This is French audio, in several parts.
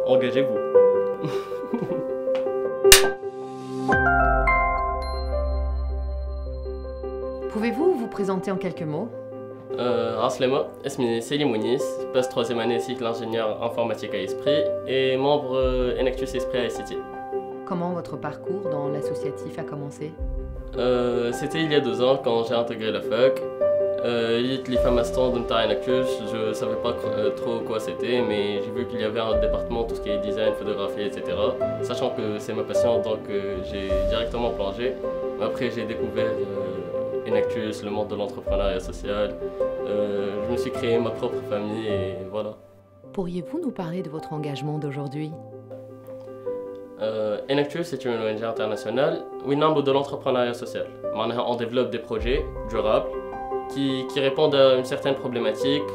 engagez-vous. Pouvez-vous vous présenter en quelques mots? Aslema, اسمي Selim Mounis, passe 3e année cycle ingénieur informatique à Esprit et membre Enactus Esprit à ICT. Comment votre parcours dans l'associatif a commencé? C'était il y a 2 ans quand j'ai intégré la fac. Les femmes à stand de Enactus, je savais pas trop quoi c'était, mais j'ai vu qu'il y avait un département, tout ce qui est design, photographie, etc. Sachant que c'est ma passion, donc j'ai directement plongé. Après j'ai découvert Enactus, le monde de l'entrepreneuriat social. Je me suis créé ma propre famille et voilà. Pourriez-vous nous parler de votre engagement d'aujourd'hui? Enactus est une ONG internationale où il de l'entrepreneuriat social. On développe des projets durables qui répondent à une certaine problématique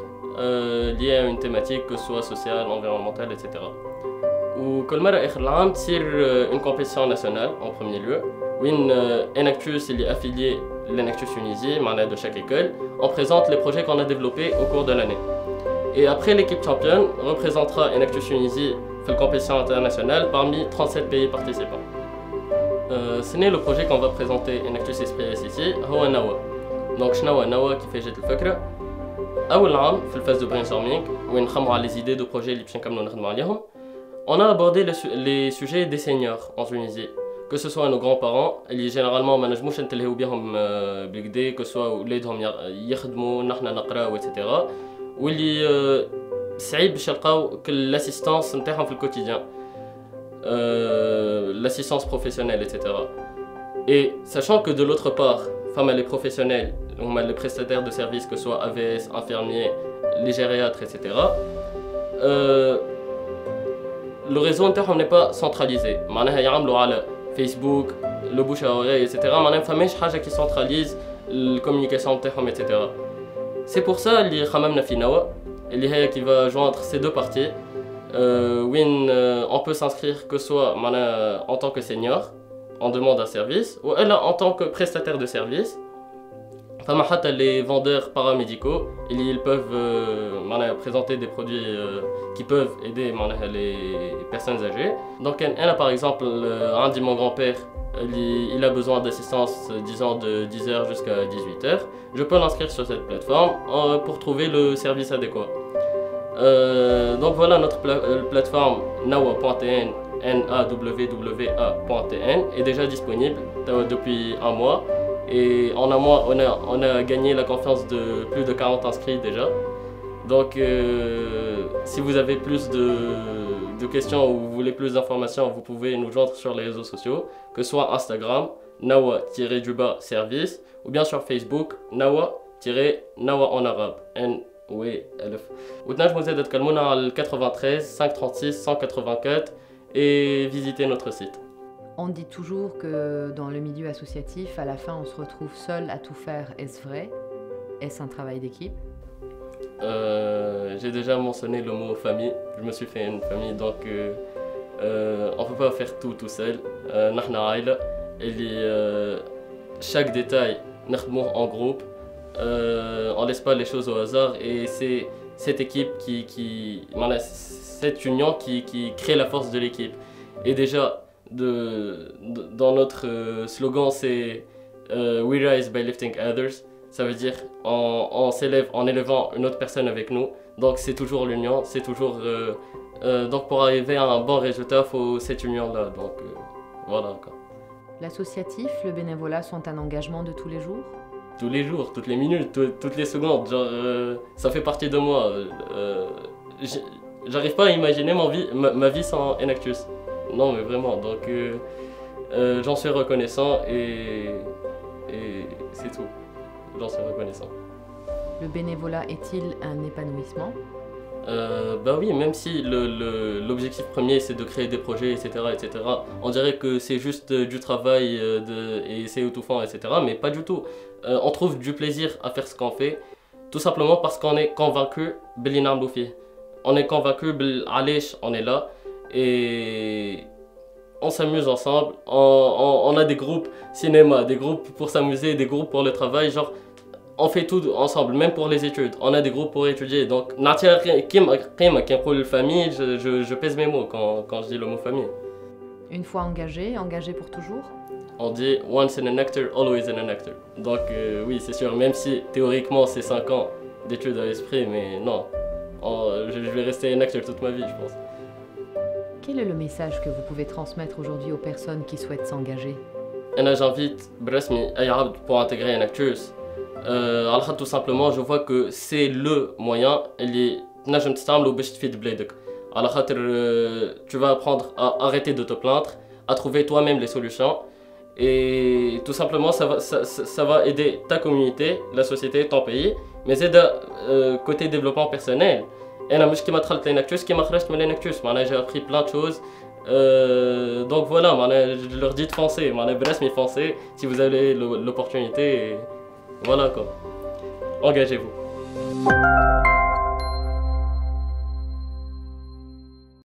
liée à une thématique, que ce soit sociale, environnementale, etc. وكل مرة آخر العام تصير une compétition nationale en premier lieu où Enactus est affilié l'Enactus Tunisie, de chaque école, on présente les projets qu'on a développés au cours de l'année. Et après, l'équipe championne représentera Enactus Tunisie dans la compétition internationale parmi 37 pays participants. Ce n'est le projet qu'on va présenter Enactus Esprit ICT, c'est Nawa. Donc, Nawa qui fait jet le fakra. أول عام في الphase de brainstorming où on a les idées de projets اللي باش نكملوا نخدموا عليهم. On a abordé les sujets des seniors en Tunisie, que ce soit nos grands-parents, اللي généralement ما نجموش نتلهيو بهم بالكدا، que ce soit ولادهم يخدموا نحنا نقراو etc. واللي صعيب باش يلقاو l'assistance نتاعهم في الكوتيديان، l'assistance professionnelle etc. Et sachant que de l'autre part, les professionnels, les prestataires de services, que ce soit AVS, infirmiers, les gériatres, etc. Le réseau interne n'est pas centralisé. Il y a Facebook, le bouche à oreille, etc. Il y a des choses qui centralisent la communication interne, etc. C'est pour ça qu'il qui va joindre ces deux parties, où on peut s'inscrire que ce soit en tant que senior, en demande un service, ou elle en tant que prestataire de service. Les vendeurs paramédicaux, ils peuvent présenter des produits qui peuvent aider les personnes âgées. Donc, par exemple, un de mon grand-père, il a besoin d'assistance, disons, de 10h jusqu'à 18h. Je peux l'inscrire sur cette plateforme pour trouver le service adéquat. Donc voilà, notre plateforme nawa.tn, nawwa.tn est déjà disponible depuis un mois. Et en un mois, on a gagné la confiance de plus de 40 inscrits déjà. Donc, si vous avez plus de questions ou vous voulez plus d'informations, vous pouvez nous joindre sur les réseaux sociaux, que ce soit Instagram, nawa-service, ou bien sur Facebook, nawa en arabe, N-W-L-F. Ou bien, je vous aide à Kalmouna al 93 536 184 et visiter notre site. On dit toujours que dans le milieu associatif, à la fin, on se retrouve seul à tout faire. Est-ce vrai? Est-ce un travail d'équipe? J'ai déjà mentionné le mot famille. Je me suis fait une famille, donc on ne peut pas faire tout seul. Chaque détail, en groupe. On ne laisse pas les choses au hasard. Et c'est cette équipe cette union qui crée la force de l'équipe. Et déjà, dans notre slogan, c'est We rise by lifting others. Ça veut dire on s'élève en élevant une autre personne avec nous. Donc c'est toujours l'union, c'est toujours donc pour arriver à un bon résultat, il faut cette union-là. Donc voilà quoi. L'associatif, le bénévolat sont un engagement de tous les jours? Tous les jours, toutes les minutes, toutes les secondes. Genre ça fait partie de moi. J'arrive pas à imaginer ma vie sans Enactus. Non mais vraiment, donc j'en suis reconnaissant et c'est tout. J'en suis reconnaissant. Le bénévolat est-il un épanouissement? Bah oui, même si l'objectif premier c'est de créer des projets, etc., etc., on dirait que c'est juste du travail et c'est étouffant, etc., mais pas du tout. On trouve du plaisir à faire ce qu'on fait, tout simplement parce qu'on est convaincu on est convaincu on est là. Et on s'amuse ensemble, on a des groupes cinéma, des groupes pour s'amuser, des groupes pour le travail, genre on fait tout ensemble, même pour les études. On a des groupes pour étudier. Donc, quand la famille, je pèse mes mots quand je dis le mot famille. Une fois engagé, engagé pour toujours? On dit once in an actor, always in an actor. Donc, oui, c'est sûr, même si théoriquement c'est 5 ans d'études à l'esprit, mais non, je vais rester un acteur toute ma vie, je pense. Quel est le message que vous pouvez transmettre aujourd'hui aux personnes qui souhaitent s'engager? J'invite Brasmi pour intégrer un actus. Tout simplement, je vois que c'est le moyen اللي تنجم تستعمله باش تفيد بلادك. على خاطر tu vas apprendre à arrêter de te plaindre, à trouver toi-même les solutions et tout simplement ça va aider ta communauté, la société, ton pays, mais c'est côté développement personnel. أنا مش كيما دخلت ليناكتوس كيما خرجت من ليناكتوس معناها j'ai appris plein de choses. Donc voilà, je leur dis de foncer, Brasmi foncez si vous avez l'opportunité. Voilà quoi. Engagez-vous.